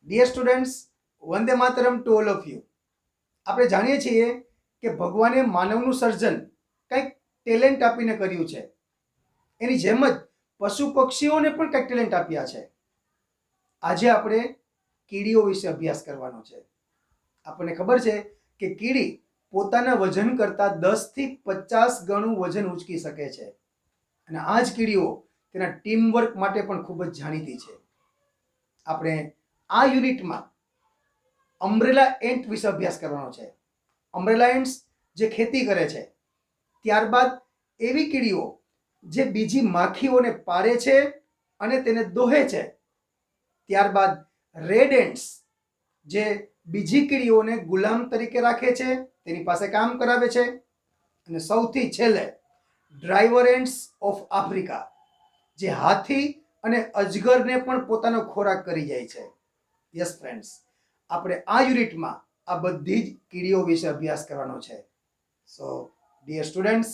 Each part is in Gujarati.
Dear students, Vande Mataram to all of you. આપણે જાણીએ છીએ કે ભગવાને માનવનું સર્જન કંઈક ટેલેન્ટ આપીને કર્યું છે. એની જેમ જ પશુ પક્ષીઓને પણ કંઈક ટેલેન્ટ આપ્યા છે. આજે આપણે કીડીઓ વિશે અભ્યાસ કરવાનો છે. આપણને ખબર છે કે કીડી પોતાના વજન કરતાં 10 થી 50 ગણું વજન ઉંચકી શકે છે. અને આ જ કીડીઓ તેના ટીમ વર્ક માટે પણ ખૂબ જ જાણીતી છે. આપણે આ યુનિટમાં અમ્બ્રેલા એન્ટ વિશે અભ્યાસ કરવાનો છે. અમ્બ્રેલા એન્ટ્સ જે ખેતી કરે છે, ત્યારબાદ એવી કીડીઓ જે બીજી માખીઓને પાડે છે અને તેને દોહે છે, ત્યારબાદ રેડ એન્ટ્સ જે બીજી કીડીઓને ગુલામ તરીકે રાખે છે, તેની પાસે કામ કરાવે છે, અને સૌથી છેલ્લે ડ્રાઈવર એન્ટ્સ ઓફ આફ્રિકા જે હાથી અને અજગરને પણ પોતાનો ખોરાક કરી જાય છે. યસ ફ્રેન્ડ્સ, આપણે આ યુનિટમાં આ બધી જ કીડીઓ વિશે અભ્યાસ કરવાનો છે. So dear students,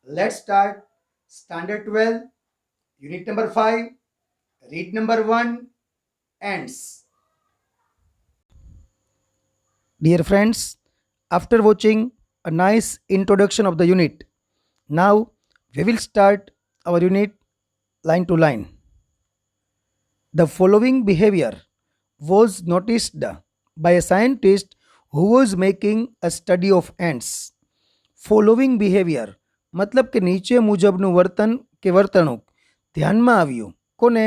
let's start standard 12 unit number 5 read number 1 ants. Dear friends, after watching a nice introduction of the unit, now we will start our unit line to line. The following behavior was noticed by a scientist who was making a study of ants. Following behavior मतलब કે નીચે મુજબનું વર્તન કે વર્તણૂક ધ્યાનમાં આવ્યું. કોને?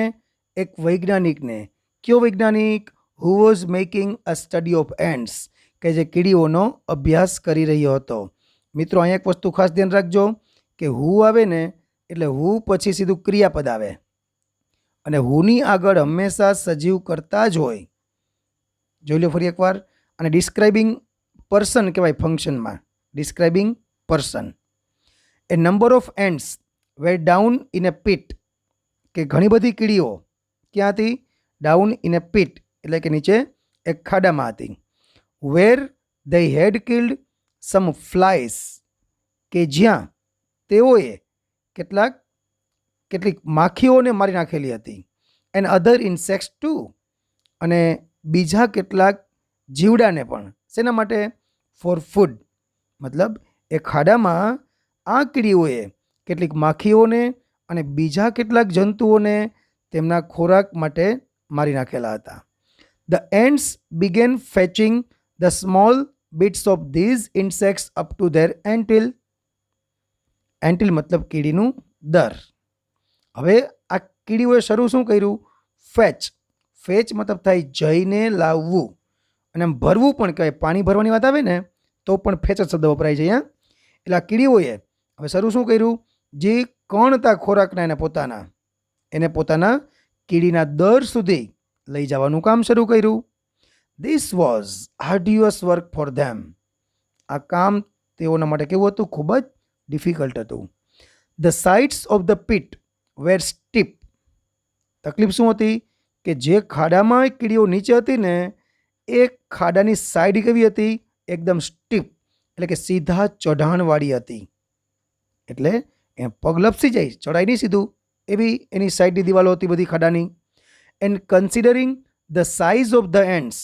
એક વૈજ્ઞાનિકને. કયો વૈજ્ઞાનિક? Who was making a study of ants, કે જે કીડીઓનો અભ્યાસ કરી રહ્યો હતો. મિત્રો, અહીંયા એક વસ્તુ ખાસ ધ્યાન રાખજો કે હુ આવે ને એટલે હુ પછી સીધું ક્રિયાપદ આવે, અને હુની આગળ હંમેશા સજીવ કરતા જ હોય. જોઈ લો ફરી એકવાર. અને ડિસ્ક્રાઇબિંગ પર્સન કહેવાય ફંક્શનમાં. Describing person. A number of ants were down in a pit, કે ઘણી બધી કીડીઓ ક્યાં હતી? ડાઉન ઇન એ પીટ એટલે કે નીચે એક ખાડામાં હતી. વેર they had killed some flies, કે જ્યાં તેઓએ કેટલીક માખીઓને મારી નાખેલી હતી. એન્ડ અધર ઇન્સેક્ટ્સ ટુ, અને બીજા કેટલાક જીવડાને પણ. શેના માટે? For food. મતલબ એ ખાડામાં આ કીડીઓએ કેટલીક માખીઓને અને બીજા કેટલાક જંતુઓને તેમના ખોરાક માટે મારી નાખેલા હતા. The ants began fetching the small bits of these insects up to their anthill. એન્ટિલ મતલબ કીડીનું દર. હવે આ કીડીઓએ શરૂ શું કર્યું? ફેચ. ફેચ મતલબ થાય જઈને લાવવું, અને આમ ભરવું પણ કહેવાય. પાણી ભરવાની વાત આવે ને તો પણ ફેચ જ શબ્દ વપરાય છે અહીંયા. એટલે આ કીડીઓએ હવે શરૂ શું કર્યું? જે કણતા ખોરાકના એને પોતાના કીડીના દર સુધી લઈ જવાનું કામ શરૂ કર્યું. This was arduous work for them. આ કામ તેઓના માટે કેવું હતું? ખૂબ જ ડિફિકલ્ટ હતું. The sides of the pit were steep. તકલીફ શું હતી? કે જે ખાડામાં કીડીઓ નીચે હતી ને, એ ખાડાની સાઈડ કેવી હતી? એકદમ સ્ટીપ એટલે કે સીધા ચઢાણવાળી હતી. એટલે એ પગ લપસી જાય, ચડાઈ નહીં સીધું, એવી એની સાઈડની દિવાલો હતી બધી ખાડાની. And considering the size of the ants,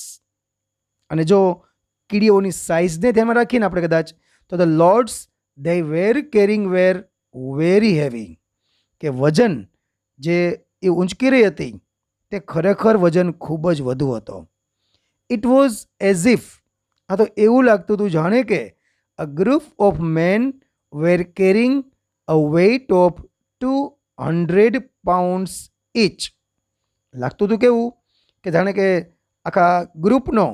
અને જો કીડીઓની સાઇઝને ધ્યાનમાં રાખીને આપણે કદાચ, તો the loads they were carrying were very heavy, કે વજન જે એ ઊંચકી રહી હતી તે ખરેખર વજન ખૂબ જ વધુ હતો. ઇટ વોઝ એઝ ઇફ, આ તો એવું લાગતું હતું જાણે કે a group of men were carrying a weight of 200 pounds each. લાગતું હતું કેવું? કે જાણે કે આખા ગ્રુપનો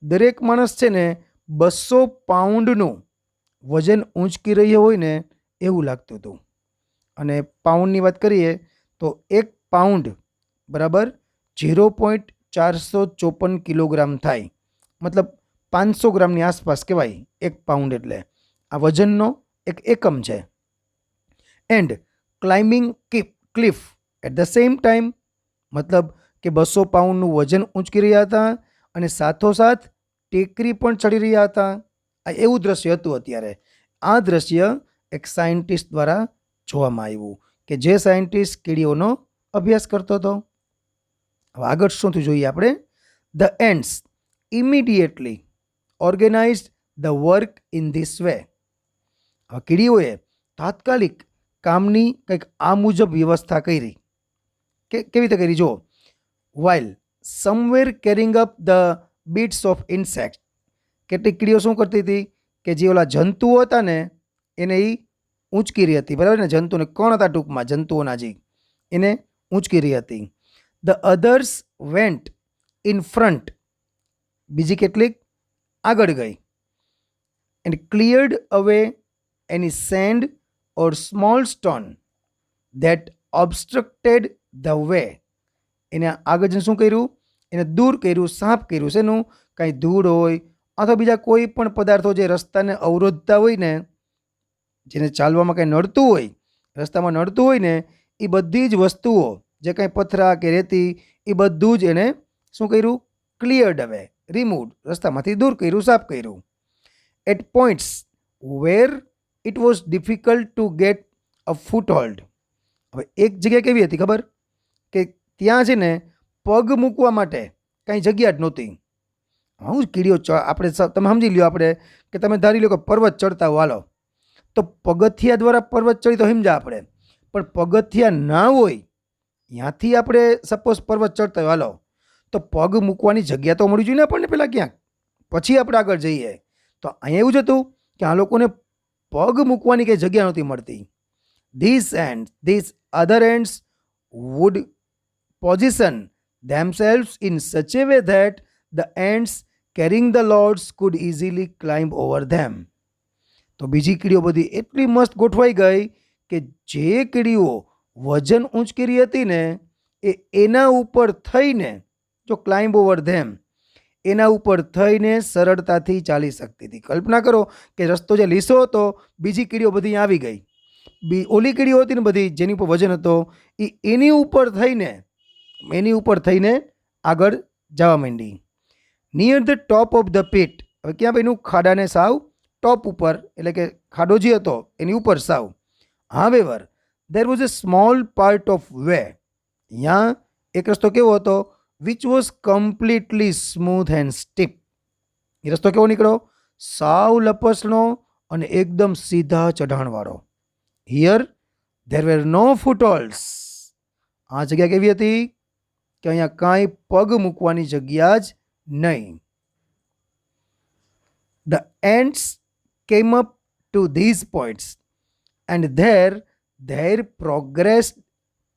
દરેક માણસ છે ને 200 પાઉન્ડનું વજન ઊંચકી રહ્યો હોય ને એવું લાગતું હતું. અને પાઉન્ડની વાત કરીએ તો 1 પાઉન્ડ બરાબર 0.454 કિલોગ્રામ થાય. મતલબ 500 ગ્રામની આસપાસ કહેવાય 1 પાઉન્ડ. એટલે આ વજનનો એક એકમ છે. And climbing cliff at the same time, મતલબ કે 200 પાઉન્ડનું વજન ઊંચકી રહ્યા હતા અને સાથોસાથ ટેકરી પણ ચડી રહ્યા હતા. આ એવું દ્રશ્ય હતું અત્યારે. આ દ્રશ્ય એક સાયન્ટિસ્ટ દ્વારા જોવામાં આવ્યું, કે જે સાયન્ટિસ્ટ કીડીઓનો અભ્યાસ કરતો હતો. હવે આગળ શું થયું જોઈએ આપણે. The ends immediately organised the work in this way. હવે કીડીઓએ તાત્કાલિક કામની કંઈક આ મુજબ વ્યવસ્થા કરી. કેવી રીતે કરી જો, while someone carrying up the bits of insect. કેટલીક કીડીઓ શું કરતી હતી કે જે ઓલા જંતુઓ હતા ને એને એ ઊંચકી રહી હતી, બરાબર ને, જંતુને કોણ હતા ટૂંકમાં જંતુઓના જે એને ઊંચકી રહી હતી. The others went in front, બીજી કેટલીક આગળ ગઈ. And cleared away any sand or small stone that obstructed the way. એને આગળ જઈને શું કર્યું, એને દૂર કર્યું, સાફ કર્યું. શેનું, કાંઈ ધૂળ હોય અથવા બીજા કોઈ પણ પદાર્થો જે રસ્તાને અવરોધતા હોય ને, જેને ચાલવામાં કંઈ નડતું હોય, રસ્તામાં નડતું હોય ને, એ બધી જ વસ્તુઓ જે કાંઈ પથરા કે રેતી એ બધું જ એને શું કર્યું, ક્લિયર્ડ અવે, રિમૂવ, રસ્તામાંથી દૂર કર્યું, સાફ કર્યું. At points where it was difficult to get a foothold. હવે એક જગ્યા કેવી હતી ખબર, કે ત્યાં છે ને પગ મૂકવા માટે કાંઈ જગ્યા જ નહોતી. હું જ કીડીઓ આપણે તમે સમજી લ્યો, આપણે કે તમે ધારી લો કે પર્વત ચડતા હો, હાલો તો પગથિયા દ્વારા પર્વત ચડી તો સમજા આપણે, પણ પગથિયા ના હોય ત્યાંથી આપણે સપોઝ પર્વત ચડતા હોય, હાલો તો પગ મૂકવાની જગ્યા તો મળવી જોઈએ ને આપણને પહેલાં ક્યાંક, પછી આપણે આગળ જઈએ. તો અહીંયા એવું જ હતું કે આ લોકોને પગ મૂકવાની કંઈ જગ્યા નહોતી મળતી. These other ends would position themselves in such a way that the ants carrying the loads could easily climb over them. તો બીજી કીડીઓ બધી એટલી મસ્ત ગોઠવાઈ ગઈ કે જે કીડીઓ વજન ઊંચકી રહી હતી ને એ એના ઉપર થઈને, જો ક્લાઇમ્બ ઓવર ધેમ, એના ઉપર થઈને સરળતાથી ચાલી શકતી હતી. કલ્પના કરો કે રસ્તો જે લીસો હતો, બીજી કીડીઓ બધી આવી ગઈ, ઓલી કીડીઓ હતી ને બધી જેની ઉપર વજન હતો એ એની ઉપર થઈને આગળ જવા માંડી. Near the top of the pit, હવે ક્યાં ભાઈનું, ખાડાને સાવ ટોપ ઉપર, એટલે કે ખાડો જે હતો એની ઉપર સાવ. However there was a small part of way, ત્યાં એક રસ્તો કેવો હતો, which was completely smooth and steep. એ રસ્તો કેવો નીકળ્યો, સાવ લપસણો અને એકદમ સીધા ચઢાણવાળો. હિયર ધેર વેર નો ફૂટહોલ્ડ્સ. આ જગ્યા કેવી હતી કે અહીંયા કાંઈ પગ મૂકવાની જગ્યા જ નહીં. The ants came up to these points and their progress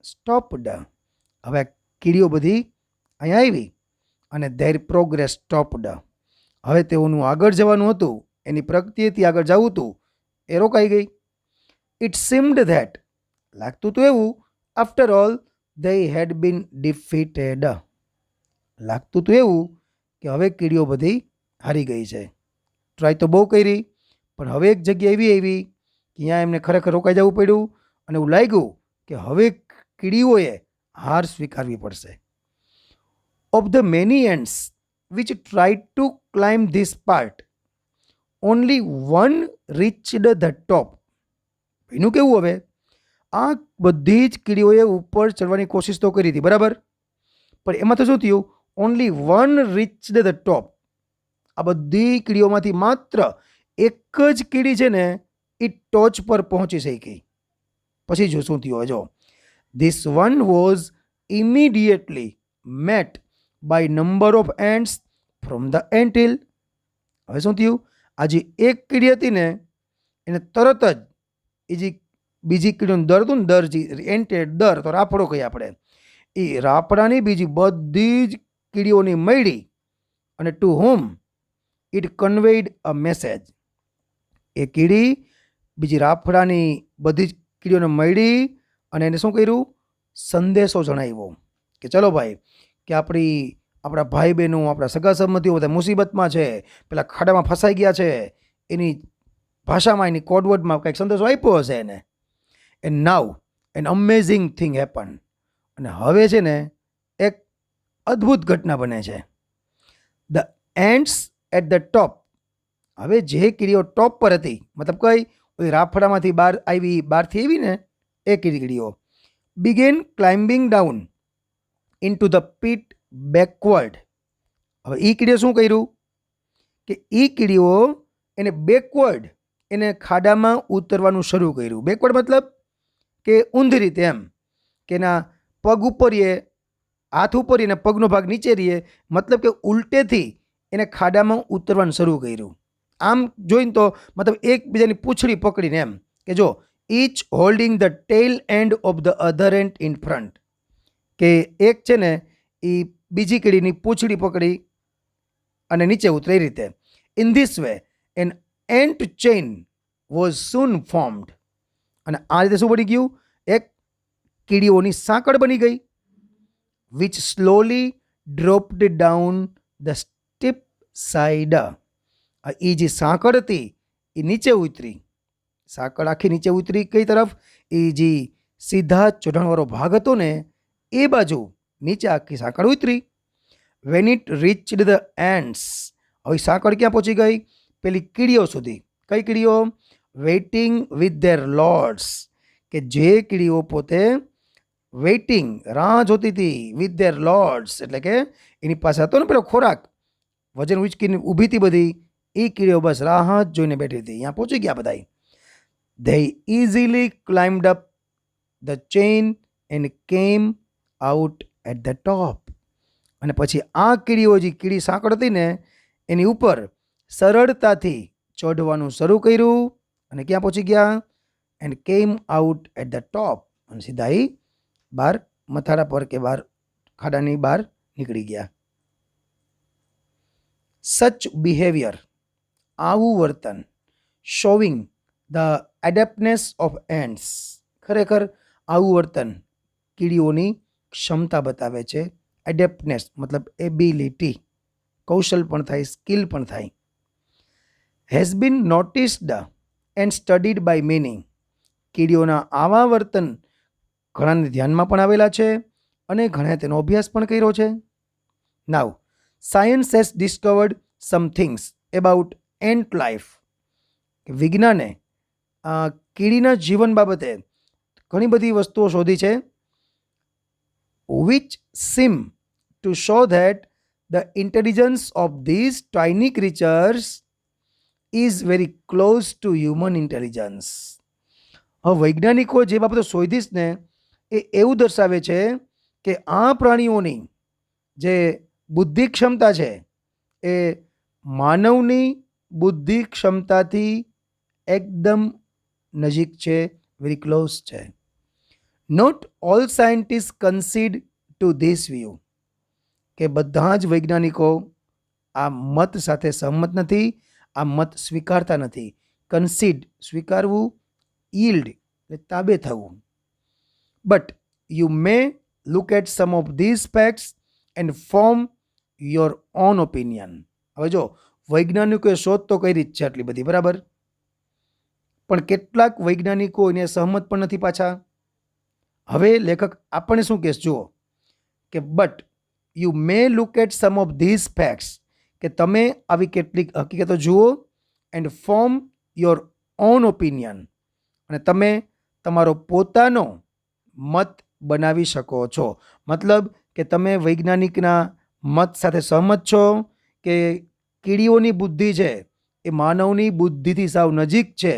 stopped. હવે કીડીઓ બધી અહીંયા આવી અને ધેર પ્રોગ્રેસ સ્ટોપ્ડ. હવે તેઓનું આગળ જવાનું હતું, એની પ્રગતિથી આગળ જવું હતું, એ રોકાઈ ગઈ. ઇટ સીમ્ડ ધેટ, લાગતું હતું એવું, after all they had been defeated. લાગતું હતું એવું કે હવે કીડીઓ બધી હારી ગઈ છે. ટ્રાય તો બહુ કરી, પણ હવે એક જગ્યા એવી આવી કે ત્યાં એમને ખરેખર રોકાઈ જવું પડ્યું અને એવું લાગ્યું કે હવે કીડીઓએ હાર સ્વીકારવી પડશે. Of the many ants which tried to climb this part, only one reached the top. એનું કેવું, હવે આ બધી જ કીડીઓએ ઉપર ચડવાની કોશિશ તો કરી હતી, બરાબર, પણ એમાં તો શું થયું, ઓનલી વન રીચ્ડ ધ ટોપ. આ બધી કીડીઓમાંથી માત્ર એક જ કીડી છે ને એ ટોચ પર પહોંચી શકી. પછી જો શું થયું, જો this one was immediately met by number of ants from the ant hill. હવે શું થયું, આ જે એક કીડી હતી ને એને તરત જ એ જે બીજી કીડીનું દર હતું ને, દર જે એન્ટેડ દર તો રાફડો કહીએ આપણે, એ રાફડાની બીજી બધી જ કીડીઓની મળી અને to home it conveyed a message. એ કીડી બીજી રાફડાની બધી જ કીડીઓને મળી અને એને શું કર્યું, સંદેશો જણાવ્યો કે ચલો ભાઈ, કે આપણા ભાઈ બહેનો, આપણા સગા સંબંધીઓ બધા મુસીબતમાં છે, પેલા ખાડામાં ફસાઈ ગયા છે, એની ભાષામાં, એની કોડવર્ડમાં કંઈક સંદેશો આપ્યો હશે એને. And now an amazing thing happen. અને હવે છે ને એક અદ્ભુત ઘટના બને છે. The ants at the top, હવે જે કીડીઓ ટોપ પર હતી, મતલબ કઈ ઓલી રાફડામાંથી બહારથી આવી ને એ કીડીઓ, began climbing down into the pit backward. હવે એ કીડીએ શું કર્યું કે એ કીડીઓ એને બેકવર્ડ એને ખાડામાં ઉતરવાનું શરૂ કર્યું. બેકવર્ડ મતલબ કે ઊંધી રીતે, એમ કે એના પગ ઉપર એ હાથ ઉપર એને પગનો ભાગ નીચે રહીએ, મતલબ કે ઉલટેથી એને ખાડામાં ઉતરવાનું શરૂ કર્યું. આમ જોઈને તો મતલબ એકબીજાની પૂંછડી પકડીને, એમ કે જો each holding the tail end of the other end in front, કે એક છે ને એ બીજી કીડીની પૂંછડી પકડી અને નીચે ઉતરે એ રીતે. In this way an ant chain was soon formed. અને આ રીતે શું બની ગયું? એક કીડીઓની સાંકળ બની ગઈ. which slowly dropped down the steep side. એ જે સાંકળ હતી એ નીચે ઉતરી. સાંકળ આખી નીચે ઉતરી કઈ તરફ? એ જે સીધા ચઢાણવાળો ભાગ હતો ને એ બાજુ નીચે આખી સાંકળ ઉતરી. when it reached the ants, હવે સાંકળ ક્યાં પહોંચી ગઈ? પેલી કીડીઓ સુધી. કઈ કીડીઓ? વેઇટિંગ વિથ ધેર લોર્ડ્સ, કે જે કીડીઓ પોતે વેઇટિંગ રાહ જોતી હતી, વિથ ધેર લોર્ડ્સ એટલે કે એની પાસે હતો ને પેલો ખોરાક, વજન ઉચકીને ઊભી હતી બધી, એ કીડીઓ બસ રાહ જ જોઈને બેઠી હતી. અહીંયા પહોંચી ગયા બધા. they easily climbed up the chain and came out at the top. અને પછી આ કીડીઓ જે કીડી સાંકળ હતી ને એની ઉપર સરળતાથી ચઢવાનું શરૂ કર્યું અને ક્યાં પહોંચી ગયા? And came out at the ટોપ, અને સીધા એ બહાર મથાળા પર કે બહાર ખાડાની બહાર નીકળી ગયા. સચ બિહેવિયર, આવું વર્તન, શોવિંગ ધ એડેપ્ટનેસ ઓફ એન્ટ્સ, ખરેખર આવું વર્તન કીડીઓની ક્ષમતા બતાવે છે. એડેપ્ટનેસ મતલબ એબિલિટી, કૌશલ પણ થાય, સ્કિલ પણ થાય. Has been noticed and studied by many, કીડીઓના આવા વર્તન ઘણાને ધ્યાનમાં પણ આવેલા છે અને ઘણા તેનો અભ્યાસ પણ કર્યો છે. Now science has discovered some things about ant life, વિજ્ઞાને કીડીના જીવન બાબતે ઘણી બધી વસ્તુઓ શોધી છે. which seem to show that the intelligence of these tiny creatures is very close to human intelligence. હવે વૈજ્ઞાનિકો જે બાબતો શોધીશ ને એ એવું દર્શાવે છે કે આ પ્રાણીઓની જે બુદ્ધિ ક્ષમતા છે એ માનવની બુદ્ધિ ક્ષમતાથી એકદમ નજીક છે, વેરી ક્લોઝ છે. Not all scientist concede to this view, કે બધા જ વૈજ્ઞાનિકો આ મત સાથે સહમત નથી, આ મત સ્વીકારતા નથી. કન્સીડ સ્વીકારવું, યીલ્ડ એટલે તાબે થવું. But you may look at some of these facts and form your own opinion. હવે જો વૈજ્ઞાનિકોએ શોધ તો કરી જ છે આટલી બધી, બરાબર, પણ કેટલાક વૈજ્ઞાનિકો એને સહમત પણ નથી પાછા. હવે લેખક આપણને શું કહેશે જુઓ કે but you may look at some of these facts, કે તમે આવી કેટલીક હકીકતો જુઓ, and form your own opinion, અને તમે તમારો પોતાનો મત બનાવી શકો છો. મતલબ કે તમે વૈજ્ઞાનિકના મત સાથે સહમત છો કે કીડીઓની બુદ્ધિ છે એ માનવની બુદ્ધિથી સાવ નજીક છે,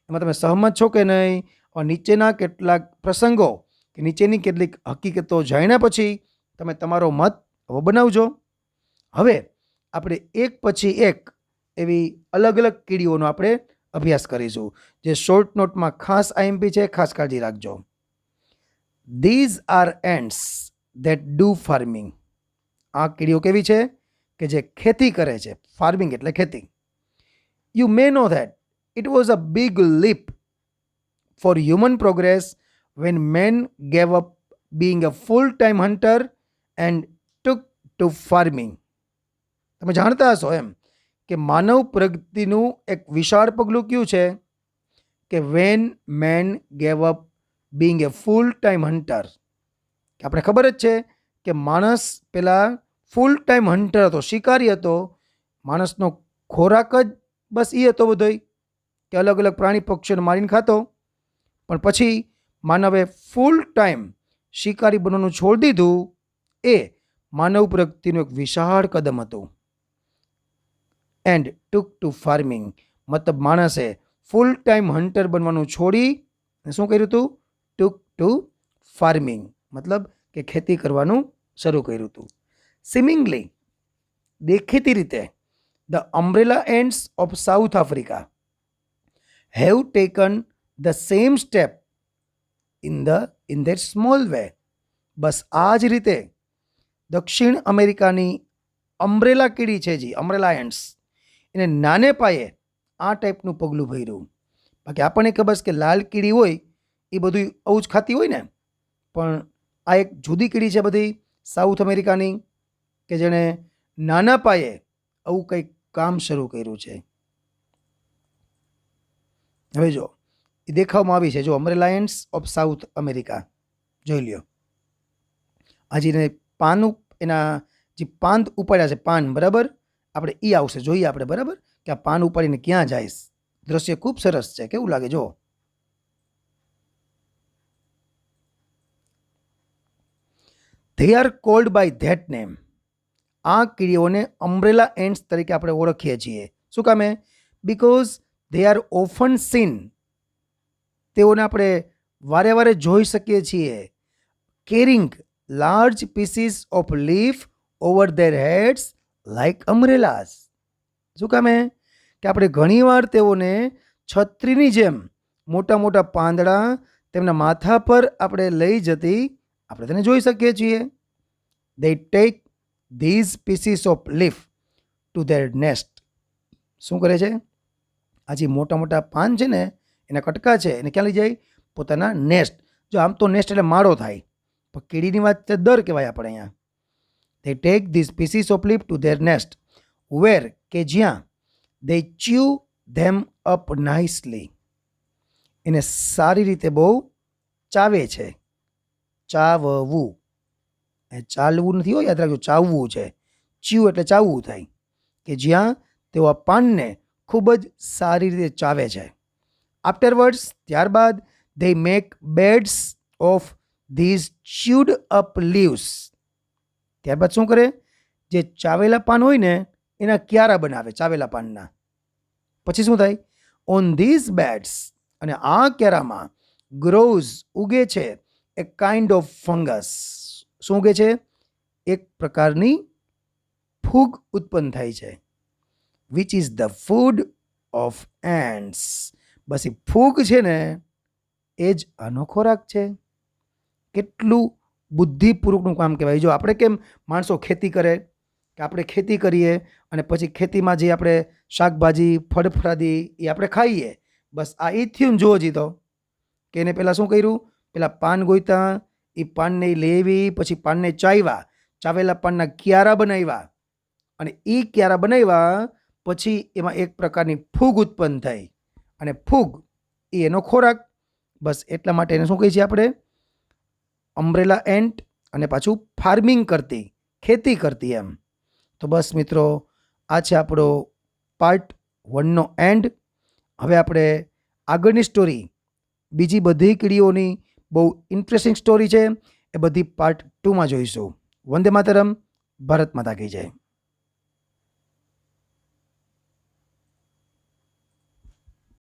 એમાં તમે સહમત છો કે નહીં? નીચેના કેટલાક પ્રસંગો કે નીચેની કેટલીક હકીકતો જાણ્યા પછી તમે તમારો મત બનાવજો. હવે આપણે એક પછી એક એવી અલગ અલગ કીડીઓનો આપણે અભ્યાસ કરીશું, જે શોર્ટ નોટમાં ખાસ આઈએમપી છે, ખાસ કાળજી રાખજો. These are ants that do farming, આ કીડીઓ કેવી છે? કે જે ખેતી કરે છે. ફાર્મિંગ એટલે ખેતી. You may know that it was a big leap for human progress when men gave up being a full-time hunter and took to farming. તમે જાણતા હશો એમ કે માનવ પ્રગતિનું એક વિશાળ પગલું કયું છે કે when men gave up being a full-time hunter. આપણે ખબર જ છે કે માણસ પેલા ફૂલ ટાઈમ હન્ટર હતો, શિકારી હતો. માણસનો ખોરાક જ બસ એ હતો બધોય કે અલગ અલગ પ્રાણી પક્ષીઓને મારીને ખાતો. પણ પછી માનવે ફૂલ ટાઈમ શિકારી બનવાનું છોડી દીધું. એ માનવ પ્રગતિનું એક વિશાળ કદમ હતું. એન્ડ ટુક ટુ ફાર્મિંગ, મતલબ માણસે ફૂલ ટાઈમ હન્ટર બનવાનું છોડી શું કર્યું હતું? ટુક ટુ ફાર્મિંગ, મતલબ કે ખેતી કરવાનું શરૂ કર્યું હતું. સિમિંગલી, દેખીતી રીતે, the umbrella ants of South Africa have taken the same step in that small way. બસ આ જ રીતે દક્ષિણ અમેરિકાની અમ્બ્રેલા કીડી છે જી, અમ્બ્રેલા એન્ડ્સ, એને નાને પાયે આ ટાઈપનું પગલું ભર્યું. બાકી આપણને ખબર છે કે લાલ કીડી હોય એ બધું આવું જ ખાતી હોય ને, પણ આ એક જુદી કીડી છે બધી સાઉથ અમેરિકાની કે જેણે નાના પાયે આવું કંઈક કામ શરૂ કર્યું છે. હવે જો એ દેખાવમાં આવી છે, જો umbrella ants of South America જોઈ લ્યો. હાજીને પાન, એના જે પાન ઉપાડ્યા છે પાન, બરાબર, આપણે એ આવશે, જોઈએ આપણે, બરાબર, કે આ પાન ઉપાડીને ક્યાં જાય. દ્રશ્ય ખૂબ સરસ છે, કેવું લાગે જો. They are called by that name. આ કીડીઓને અમ્બ્રેલા એન્ડ્સ તરીકે આપણે ઓળખીએ છીએ. શું કામે? Because they are often seen. તેઓને આપણે વારે વારે જોઈ શકીએ છીએ. Carrying large pieces of leaf over their heads like umbrellas. શું કામે? કે આપણે ઘણીવાર તેઓને છત્રીની જેમ મોટા મોટા પાંદડા તેમના માથા પર આપણે લઈ જતી આપણે તેને જોઈ શકીએ છીએ. They take these pieces of leaf to their nest. શું કરે છે? આ જે મોટા મોટા પાન છે ને, એના કટકા છે, એને ક્યાં લઈ જાય? પોતાના નેસ્ટ. જો આમ તો નેસ્ટ એટલે માળો થાય, પણ કીડીની વાત છે દર કહેવાય આપણે અહીંયા. They take these pieces of leaf to their nest, where, કે જ્યાં, they chew them up nicely. એને સારી રીતે બહુ ચાવે છે. ચાવવું, ચાલવું નથી હોય, યાદ રાખજો, ચાવવું છે. ચ્યુ એટલે ચાવવું થાય, કે જ્યાં તેઓ આ પાનને ખૂબ જ સારી રીતે ચાવે છે. આફ્ટરવર્ડ્સ, ત્યારબાદ, they make beds of these chewed up leaves. ત્યારબાદ શું કરે? જે ચાવેલા પાન હોય ને એના ક્યારા બનાવે, ચાવેલા પાનના. પછી શું થાય? ઓન ધીઝ બેડ્સ, અને આ ક્યારામાં, ગ્રોઝ ઉગે છે, એ કાઇન્ડ ઓફ ફંગસ. શું ઉગે છે? એક પ્રકારની ફૂગ ઉત્પન્ન થાય છે. Which is the food of ants. બસ એ ફૂગ છે ને એ જ આનો ખોરાક છે. કેટલું બુદ્ધિપૂર્વકનું કામ કહેવાય. જો આપણે કેમ માણસો ખેતી કરે, કે આપણે ખેતી કરીએ અને પછી ખેતીમાં જે આપણે શાકભાજી ફળફળાદી એ આપણે ખાઈએ, બસ આ એ થયું ને. જોવો જીતો કે એને પહેલાં શું કર્યું? પહેલાં પાન ગોઈતા, એ પાનને લેવી, પછી પાનને ચાવ્યા, ચાવેલા પાનના ક્યારા બનાવ્યા, અને એ ક્યારા બનાવ્યા પછી એમાં એક પ્રકારની ફૂગ ઉત્પન્ન થઈ, અને ફૂગ એ એનો ખોરાક. બસ એટલા માટે એને શું કહીએ છીએ આપણે? અમ્બ્રેલા એન્ટ, અને પાછું ફાર્મિંગ કરતી, ખેતી કરતી એમ. તો બસ મિત્રો, આ છે આપણો પાર્ટ 1નો એન્ડ. હવે આપણે આગળની સ્ટોરી, બીજી બધી કીડીઓની બહુ ઇન્ટરેસ્ટિંગ સ્ટોરી છે, એ બધી પાર્ટ 2માં જોઈશું. વંદે માતરમ. ભારત માતા કી જય.